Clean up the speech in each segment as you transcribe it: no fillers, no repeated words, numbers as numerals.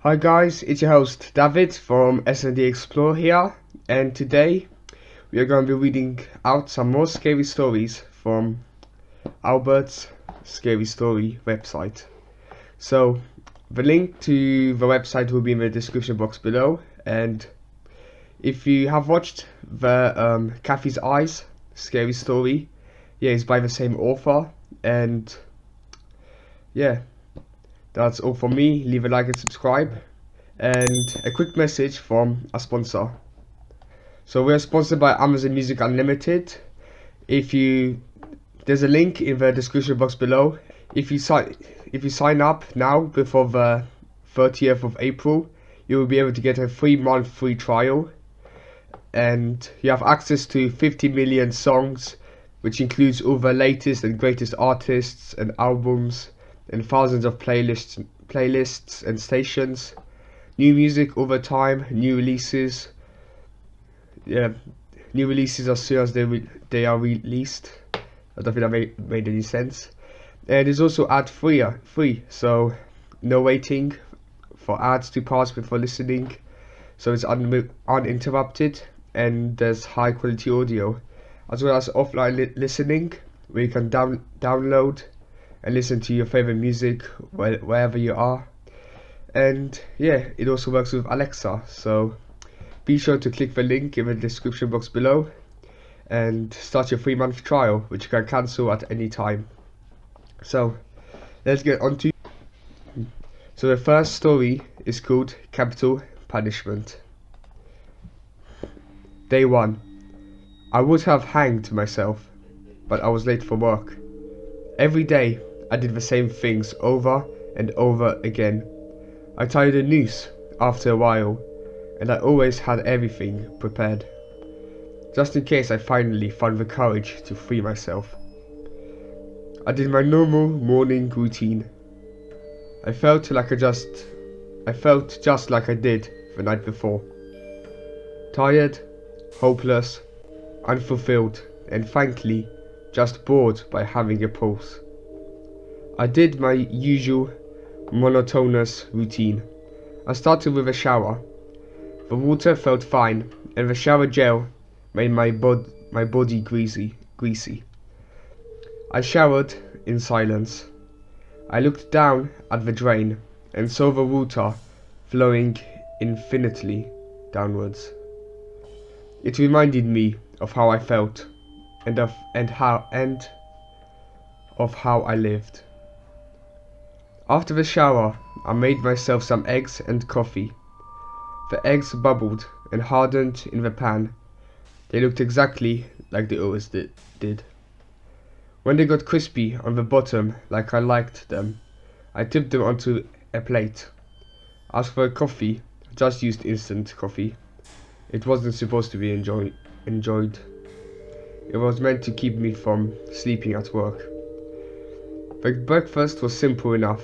Hi guys, it's your host David from S&D Explore here, and today we are going to be reading out some more scary stories from Albert's Scary Story website. So the link to the website will be in the description box below, and if you have watched the Kathy's Eyes scary story, it's by the same author, and that's all from me. Leave a like and subscribe. And a quick message from a sponsor. So we're sponsored by Amazon Music Unlimited. There's a link in the description box below. If you sign up now before the 30th of April, you will be able to get a 3-month free trial, and you have access to 50 million songs, which includes all the latest and greatest artists and albums, and thousands of playlists and stations. New music all the time, new releases. New releases as soon as they are released. I don't think that made any sense. And it's also ad free, so no waiting for ads to pass before listening. So it's uninterrupted, and there's high quality audio, as well as offline listening, where you can download and listen to your favorite music wherever you are. And it also works with Alexa, so be sure to click the link in the description box below and start your 3-month trial, which you can cancel at any time. So let's get on to. So the first story is called Capital Punishment. Day 1. I would have hanged myself, but I was late for work. Every day I did the same things over and over again. I tied a noose after a while, and I always had everything prepared, just in case I finally found the courage to free myself. I did my normal morning routine. I felt just like I did the night before. Tired, hopeless, unfulfilled, and frankly, just bored by having a pulse. I did my usual monotonous routine. I started with a shower. The water felt fine, and the shower gel made my body greasy. I showered in silence. I looked down at the drain and saw the water flowing infinitely downwards. It reminded me of how I felt and of how I lived. After the shower, I made myself some eggs and coffee. The eggs bubbled and hardened in the pan. They looked exactly like they always did. When they got crispy on the bottom like I liked them, I tipped them onto a plate. As for coffee, I just used instant coffee. It wasn't supposed to be enjoyed. It was meant to keep me from sleeping at work. The breakfast was simple enough.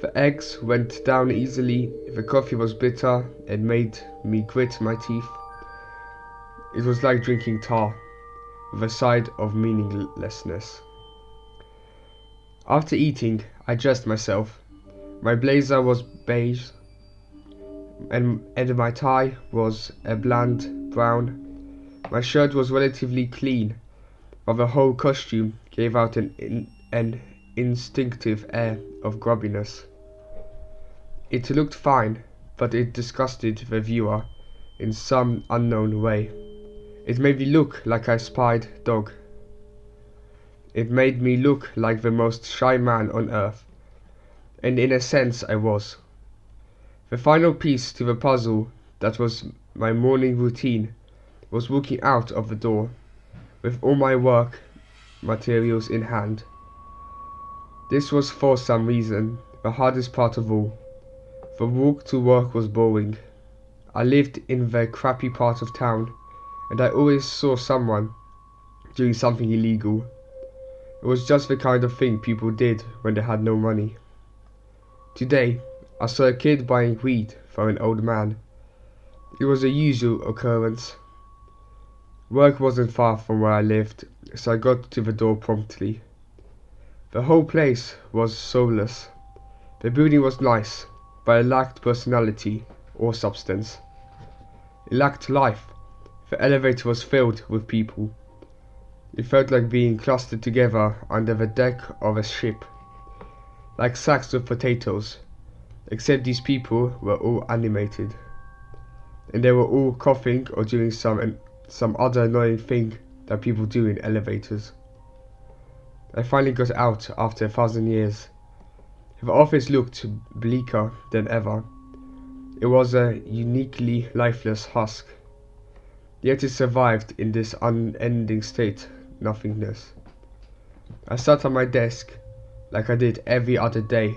The eggs went down easily, the coffee was bitter and made me grit my teeth. It was like drinking tar, with a side of meaninglessness. After eating, I dressed myself. My blazer was beige, and my tie was a bland brown. My shirt was relatively clean, but the whole costume gave out an instinctive air of grubbiness. It looked fine, but it disgusted the viewer in some unknown way. It made me look like a spied dog. It made me look like the most shy man on earth, and in a sense I was. The final piece to the puzzle that was my morning routine was walking out of the door, with all my work materials in hand. This was for some reason the hardest part of all. The walk to work was boring. I lived in the crappy part of town, and I always saw someone doing something illegal. It was just the kind of thing people did when they had no money. Today, I saw a kid buying weed for an old man. It was a usual occurrence. Work wasn't far from where I lived, so I got to the door promptly. The whole place was soulless. The building was nice, but it lacked personality or substance. It lacked life. The elevator was filled with people. It felt like being clustered together under the deck of a ship, like sacks of potatoes, except these people were all animated, and they were all coughing or doing some other annoying thing that people do in elevators. I finally got out after 1,000 years. The office looked bleaker than ever. It was a uniquely lifeless husk, yet it survived in this unending state nothingness. I sat at my desk like I did every other day,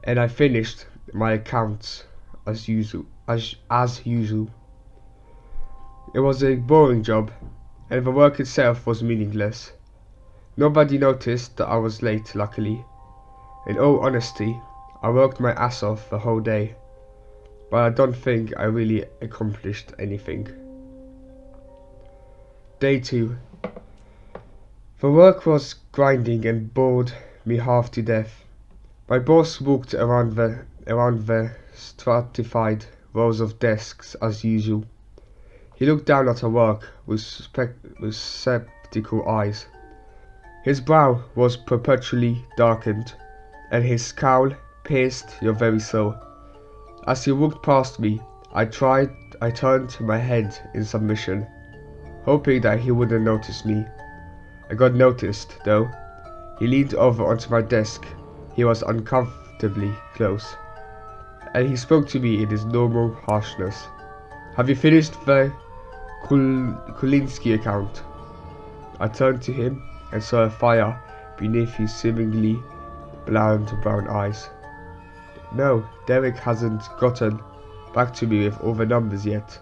and I finished my accounts as usual. It was a boring job, and the work itself was meaningless. Nobody noticed that I was late, luckily. In all honesty, I worked my ass off the whole day, but I don't think I really accomplished anything. Day 2. The work was grinding and bored me half to death. My boss walked around the stratified rows of desks as usual. He looked down at our work with skeptical eyes. His brow was perpetually darkened, and his scowl pierced your very soul. As he walked past me, I turned my head in submission, hoping that he wouldn't notice me. I got noticed, though. He leaned over onto my desk. He was uncomfortably close, and he spoke to me in his normal harshness. "Have you finished the Kulinski account?" I turned to him and saw a fire beneath his seemingly bland brown eyes. "No, Derek hasn't gotten back to me with all the numbers yet."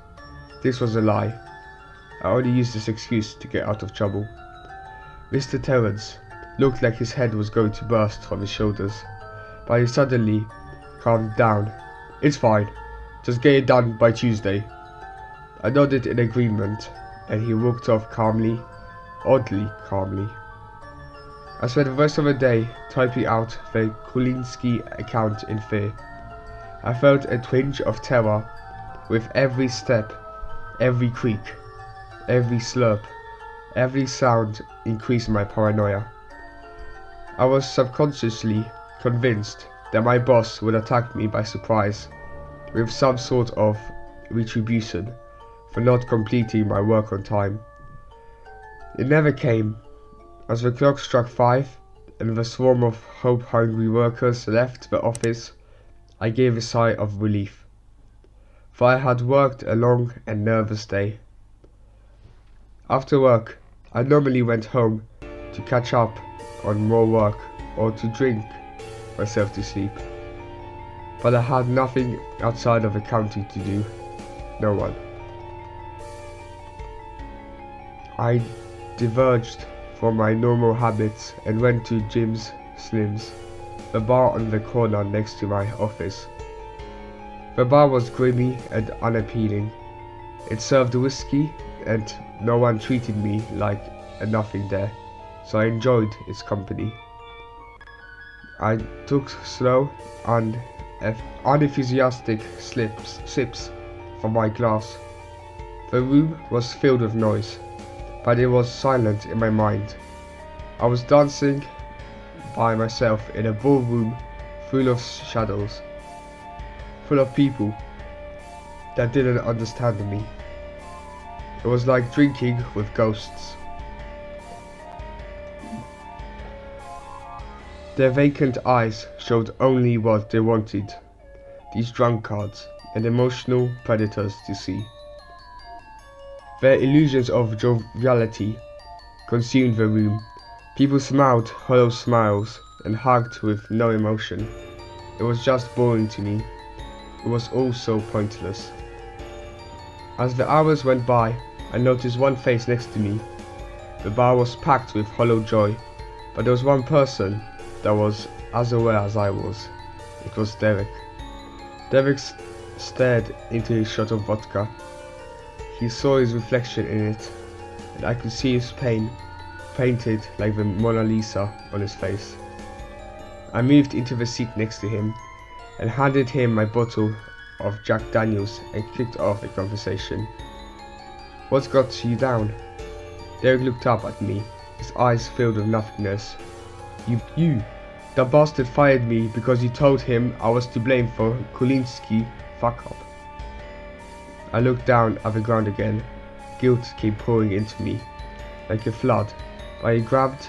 This was a lie. I only used this excuse to get out of trouble. Mr. Terrence looked like his head was going to burst from his shoulders, but he suddenly calmed down. "It's fine. Just get it done by Tuesday." I nodded in agreement, and he walked off calmly, oddly calmly. I spent the rest of the day typing out the Kulinski account in fear. I felt a twinge of terror with every step, every creak, every slurp, every sound increased my paranoia. I was subconsciously convinced that my boss would attack me by surprise, with some sort of retribution for not completing my work on time. It never came. As the clock struck 5 and the swarm of hope-hungry workers left the office, I gave a sigh of relief, for I had worked a long and nervous day. After work, I normally went home to catch up on more work or to drink myself to sleep, but I had nothing outside of accounting to do. No one. I diverged from my normal habits and went to Jim's Slim's, the bar on the corner next to my office. The bar was grimy and unappealing. It served whiskey, and no one treated me like a nothing there, so I enjoyed its company. I took slow and unenthusiastic sips from my glass. The room was filled with noise, but it was silent in my mind. I was dancing by myself in a ballroom full of shadows, full of people that didn't understand me. It was like drinking with ghosts. Their vacant eyes showed only what they wanted these drunkards and emotional predators to see. Their illusions of joviality consumed the room. People smiled hollow smiles and hugged with no emotion. It was just boring to me. It was all so pointless. As the hours went by, I noticed one face next to me. The bar was packed with hollow joy, but there was one person that was as aware as I was. It was Derek. Derek stared into his shot of vodka. He saw his reflection in it, and I could see his pain, painted like the Mona Lisa on his face. I moved into the seat next to him, and handed him my bottle of Jack Daniels and kicked off a conversation. "What's got you down?" Derek looked up at me, his eyes filled with nothingness. You, that bastard fired me because you told him I was to blame for Kulinski's fuck up." I looked down at the ground again. Guilt came pouring into me like a flood, but he grabbed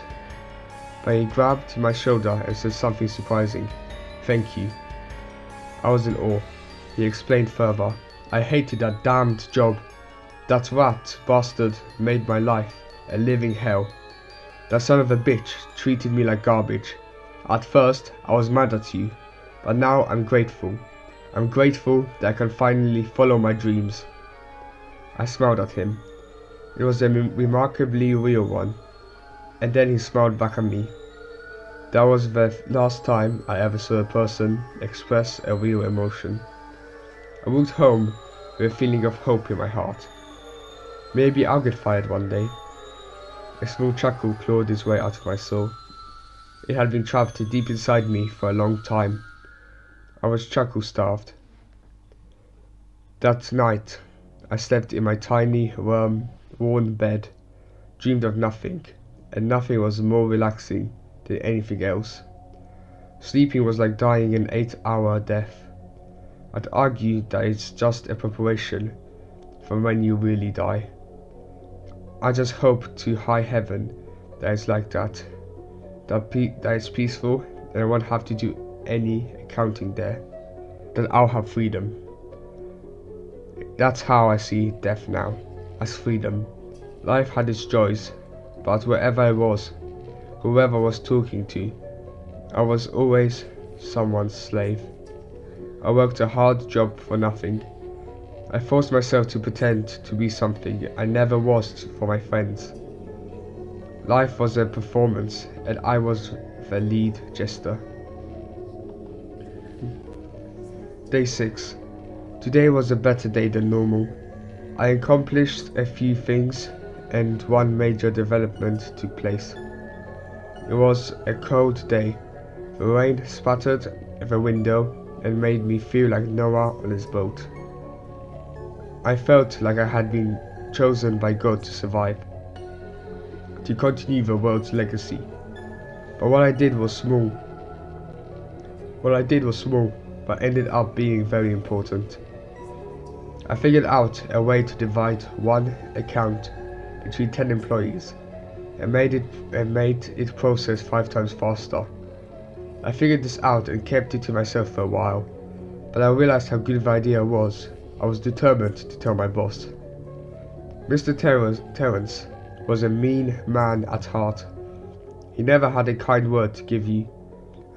my shoulder and said something surprising. "Thank you." I was in awe. He explained further. "I hated that damned job. That rat bastard made my life a living hell. That son of a bitch treated me like garbage. At first, I was mad at you, but now I'm grateful. I'm grateful that I can finally follow my dreams." I smiled at him. It was a remarkably real one. And then he smiled back at me. That was the last time I ever saw a person express a real emotion. I walked home with a feeling of hope in my heart. Maybe I'll get fired one day. A small chuckle clawed its way out of my soul. It had been trapped deep inside me for a long time. I was chuckle-starved. That night, I slept in my tiny, worn bed, dreamed of nothing, and nothing was more relaxing than anything else. Sleeping was like dying an 8-hour death. I'd argue that it's just a preparation for when you really die. I just hope to high heaven that it's like that it's peaceful and I won't have to do any accounting there, that I'll have freedom. That's how I see death now, as freedom. Life had its joys, but wherever I was, whoever I was talking to, I was always someone's slave. I worked a hard job for nothing. I forced myself to pretend to be something I never was for my friends. Life was a performance, and I was the lead jester. Day 6. Today was a better day than normal. I accomplished a few things, and one major development took place. It was a cold day. The rain spattered at the window and made me feel like Noah on his boat. I felt like I had been chosen by God to survive, to continue the world's legacy. But what I did was small, but ended up being very important. I figured out a way to divide one account between 10 employees and made it process 5 times faster. I figured this out and kept it to myself for a while, but I realized how good the idea was. I was determined to tell my boss. Mr. Terence was a mean man at heart. He never had a kind word to give you.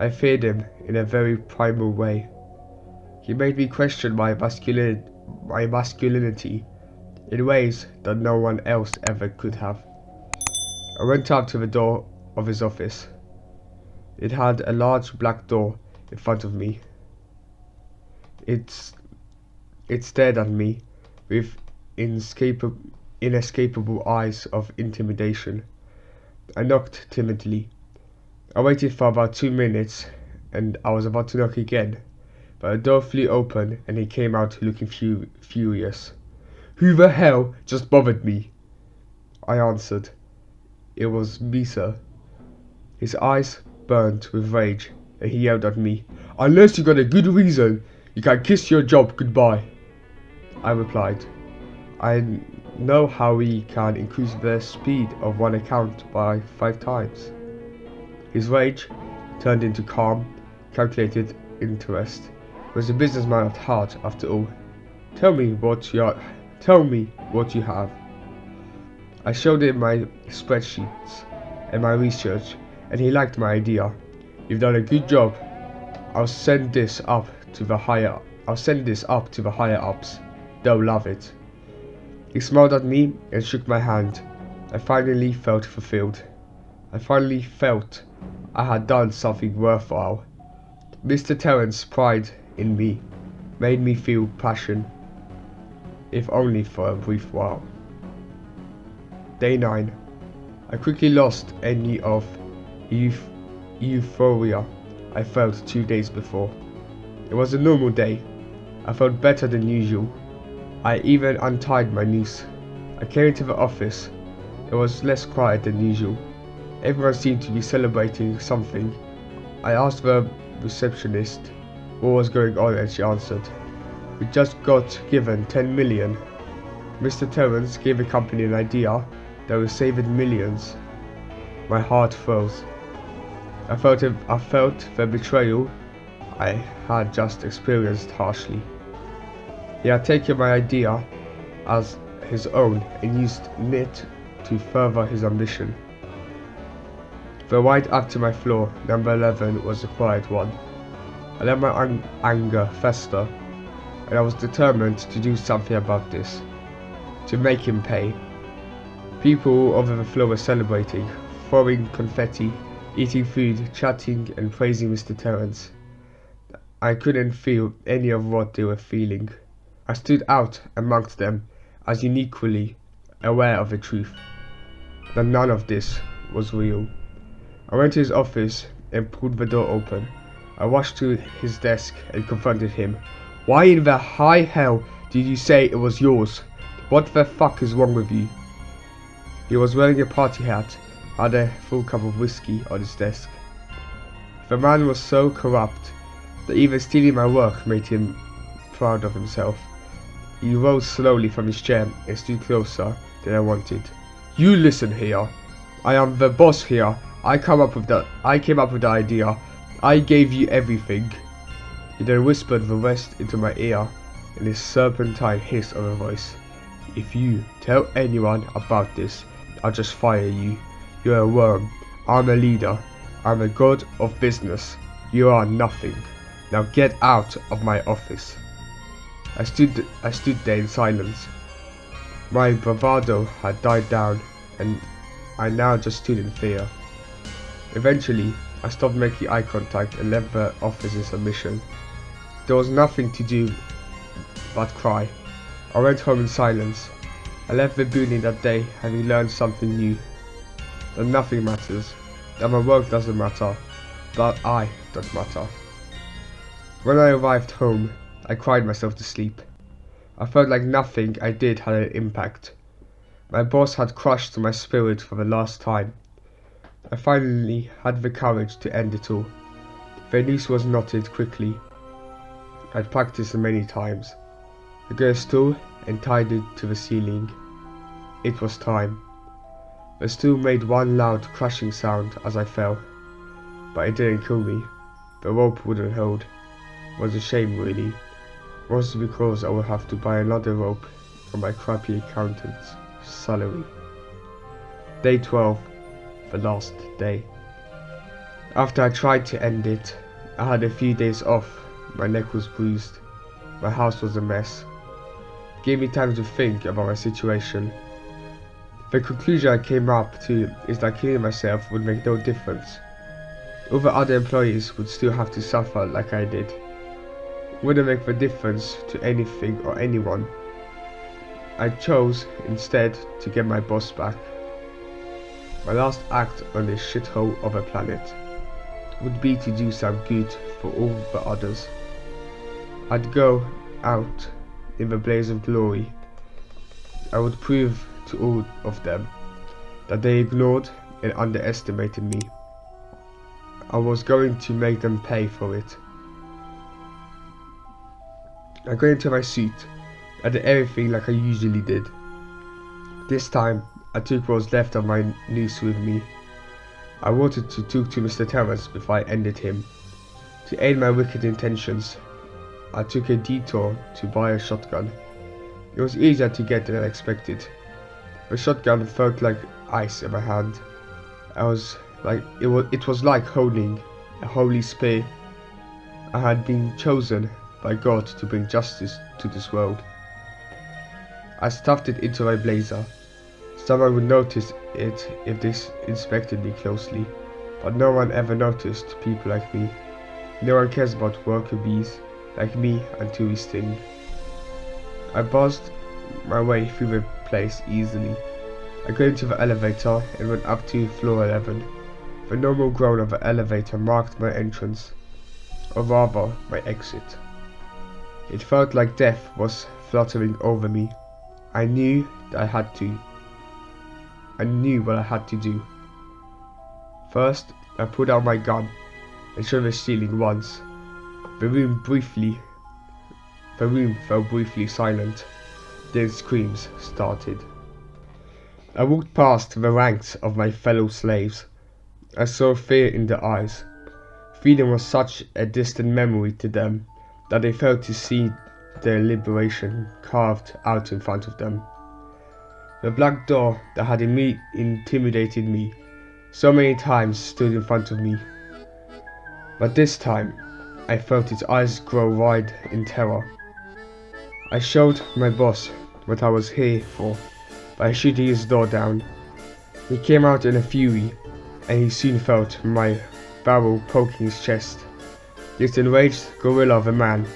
I feared him in a very primal way. He made me question my masculinity in ways that no one else ever could have. I went up to the door of his office. It had a large black door in front of me. It stared at me with inescapable eyes of intimidation. I knocked timidly. I waited for about 2 minutes and I was about to knock again, but the door flew open and he came out looking furious. "Who the hell just bothered me?" I answered. "It was me, sir." His eyes burned with rage and he yelled at me, "Unless you got a good reason, you can kiss your job goodbye." I replied, "I know how we can increase the speed of one account by 5 times. His rage turned into calm, calculated interest. He was a businessman at heart, after all. Tell me what you have." I showed him my spreadsheets and my research, and he liked my idea. "You've done a good job. I'll send this up to the higher ups. They'll love it." He smiled at me and shook my hand. I finally felt fulfilled. I finally felt I had done something worthwhile. Mr. Terrence's pride in me made me feel passion, if only for a brief while. Day 9. I quickly lost any of euphoria I felt 2 days before. It was a normal day. I felt better than usual. I even untied my noose. I came into the office. It was less quiet than usual. Everyone seemed to be celebrating something. I asked the receptionist what was going on and she answered, "We just got given 10 million. Mr. Terrence gave the company an idea that was saving millions." My heart froze. I felt the betrayal I had just experienced harshly. He had taken my idea as his own and used it to further his ambition. The right up to my floor, number 11, was a quiet one. I let my anger fester, and I was determined to do something about this, to make him pay. People all over the floor were celebrating, throwing confetti, eating food, chatting and praising Mr. Terrence. I couldn't feel any of what they were feeling. I stood out amongst them as uniquely aware of the truth, that none of this was real. I went to his office and pulled the door open. I rushed to his desk and confronted him. "Why in the high hell did you say it was yours? What the fuck is wrong with you?" He was wearing a party hat, had a full cup of whiskey on his desk. The man was so corrupt that even stealing my work made him proud of himself. He rose slowly from his chair and stood closer than I wanted. "You listen here. I am the boss here. I came up with the idea. I gave you everything." He then whispered the rest into my ear in a serpentine hiss of a voice. "If you tell anyone about this, I'll just fire you. You're a worm. I'm a leader. I'm a god of business. You are nothing. Now get out of my office." I stood there in silence. My bravado had died down, and I now just stood in fear. Eventually, I stopped making eye contact and left the office in submission. There was nothing to do but cry. I went home in silence. I left the building that day having learned something new. That nothing matters. That my work doesn't matter. That I don't matter. When I arrived home, I cried myself to sleep. I felt like nothing I did had an impact. My boss had crushed my spirit for the last time. I finally had the courage to end it all. The noose was knotted quickly. I'd practiced it many times. I got a stool and tied it to the ceiling. It was time. The stool made one loud crashing sound as I fell, but it didn't kill me. The rope wouldn't hold. It was a shame, really. Mostly because I would have to buy another rope from my crappy accountant's salary. Day 12, the last day. After I tried to end it, I had a few days off. My neck was bruised. My house was a mess. It gave me time to think about my situation. The conclusion I came up to is that killing myself would make no difference. All the other employees would still have to suffer like I did. It wouldn't make the difference to anything or anyone. I chose instead to get my boss back. My last act on this shithole of a planet would be to do some good for all the others. I'd go out in the blaze of glory. I would prove to all of them that they ignored and underestimated me. I was going to make them pay for it. I got into my suit. I did everything like I usually did. This time, I took what was left of my noose with me. I wanted to talk to Mr. Terrence before I ended him. To aid my wicked intentions, I took a detour to buy a shotgun. It was easier to get than I expected. The shotgun felt like ice in my hand. It was like holding a holy spear. I had been chosen by God to bring justice to this world. I stuffed it into my blazer. Someone would notice it if they inspected me closely, but no one ever noticed people like me. No one cares about worker bees like me until we sting. I buzzed my way through the place easily. I got into the elevator and went up to floor 11. The normal groan of the elevator marked my entrance, or rather my exit. It felt like death was fluttering over me. I knew that I had to. I knew what I had to do. First, I pulled out my gun and shot the ceiling once. The room fell briefly silent. Then screams started. I walked past the ranks of my fellow slaves. I saw fear in their eyes. Freedom was such a distant memory to them that they failed to see their liberation carved out in front of them. The black door that had intimidated me so many times stood in front of me. But this time, I felt its eyes grow wide in terror. I showed my boss what I was here for by shooting his door down. He came out in a fury, and he soon felt my barrel poking his chest. This enraged gorilla of a man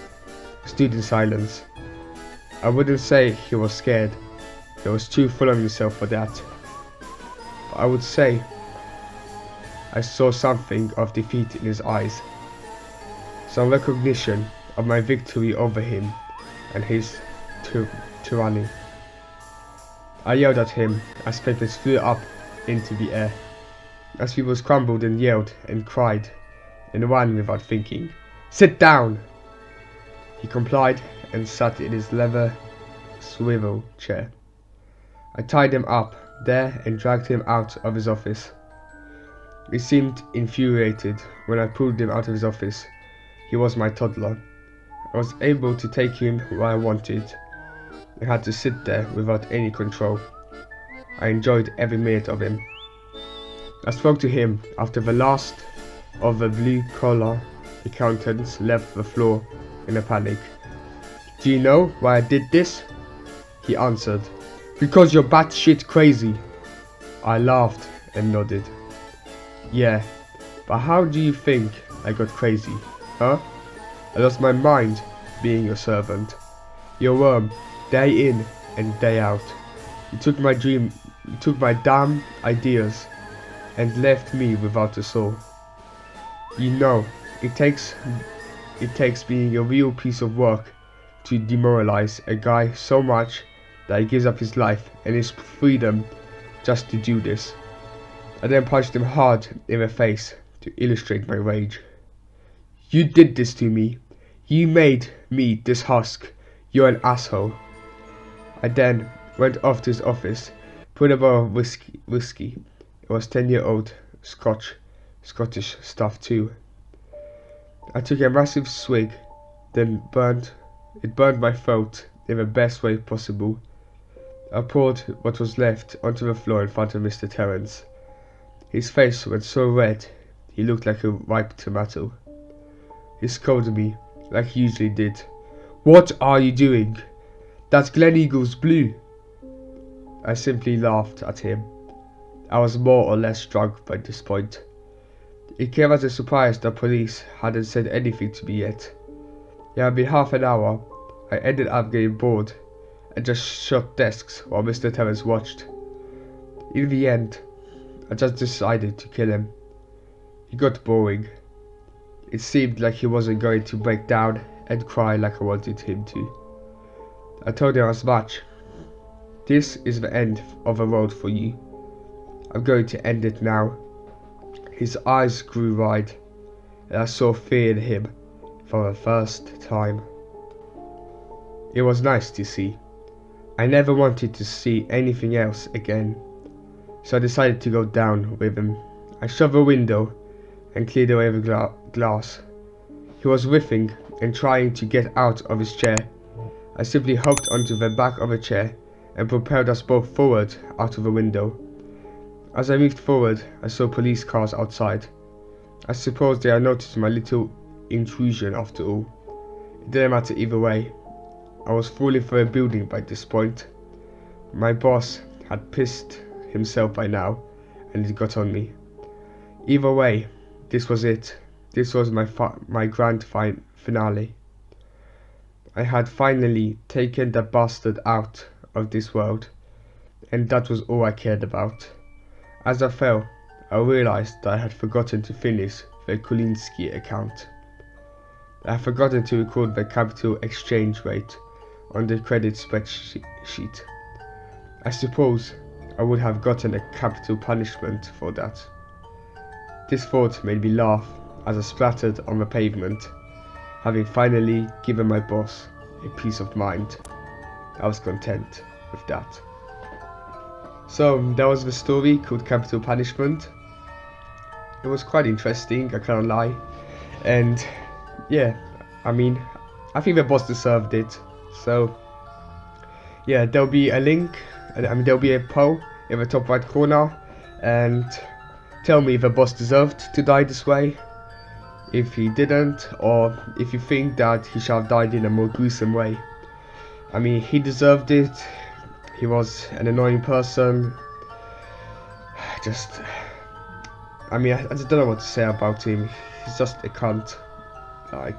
stood in silence. I wouldn't say he was scared. He was too full of himself for that. But I would say I saw something of defeat in his eyes. Some recognition of my victory over him and his tyranny. I yelled at him as papers flew up into the air. As people crumbled and yelled and cried and ran without thinking. "Sit down!" He complied and sat in his leather swivel chair. I tied him up there and dragged him out of his office. He seemed infuriated when I pulled him out of his office. He was my toddler. I was able to take him where I wanted. I had to sit there without any control. I enjoyed every minute of him. I spoke to him after the last of the blue-collar accountants left the floor in a panic. "Do you know why I did this?" He answered, "Because you're batshit crazy." I laughed and nodded. "Yeah, but how do you think I got crazy, huh? I lost my mind being your servant. Your worm, day in and day out. You took my damn ideas and left me without a soul. You know, it takes being a real piece of work to demoralize a guy so much that he gives up his life and his freedom just to do this." I then punched him hard in the face to illustrate my rage. "You did this to me. You made me this husk. You're an asshole." I then went off to his office, put a bottle of whiskey. It was 10-year-old Scottish stuff too. I took a massive swig, then it burned my throat in the best way possible. I poured what was left onto the floor in front of Mr. Terence. His face went so red, he looked like a ripe tomato. He scolded me, like he usually did. "What are you doing? That's Gleneagles Blue." I simply laughed at him. I was more or less drunk by this point. It came as a surprise that police hadn't said anything to me yet. It had been half an hour. I ended up getting bored and just shut desks while Mr. Terence watched. In the end, I just decided to kill him. He got boring. It seemed like he wasn't going to break down and cry like I wanted him to. I told him as much. "This is the end of a road for you. I'm going to end it now." His eyes grew wide, and I saw fear in him for the first time. It was nice to see. I never wanted to see anything else again, so I decided to go down with him. I shut the window and cleared away the glass. He was whiffing and trying to get out of his chair. I simply hooked onto the back of a chair and propelled us both forward out of the window. As I moved forward, I saw police cars outside. I suppose they had noticed my little intrusion after all. It didn't matter either way. I was falling for a building by this point. My boss had pissed himself by now, and it got on me. Either way, this was it. This was my grand finale. I had finally taken the bastard out of this world, and that was all I cared about. As I fell, I realized that I had forgotten to finish the Kulinski account. I have forgotten to record the capital exchange rate on the credit spreadsheet. I suppose I would have gotten a capital punishment for that. This thought made me laugh as I splattered on the pavement, having finally given my boss a peace of mind. I was content with that. So that was the story called Capital Punishment. It was quite interesting, I can't lie. And yeah, I mean, I think the boss deserved it. So yeah, there'll be a link, there'll be a poll in the top right corner, and tell me if the boss deserved to die this way, if he didn't, or if you think that he should have died in a more gruesome way. I mean, he deserved it. He was an annoying person. I just don't know what to say about him. He's just a cunt. Like,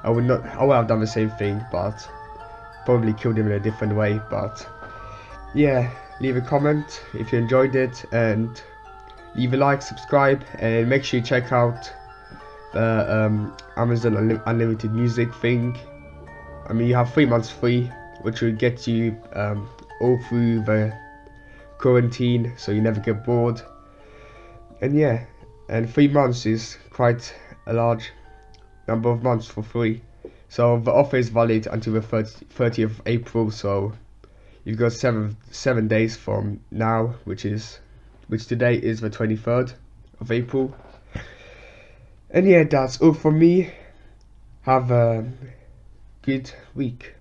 I would have done the same thing, but probably killed him in a different way. But yeah, leave a comment if you enjoyed it, and leave a like, subscribe, and make sure you check out the Amazon Unlimited Music thing. I mean, you have 3 months free, which will get you all through the quarantine, so you never get bored. And yeah, and 3 months is quite a large number of months for free. So the offer is valid until the 30th of April, so you've got seven days from now, which today is the 23rd of April. And yeah, that's all from me. Have a good week.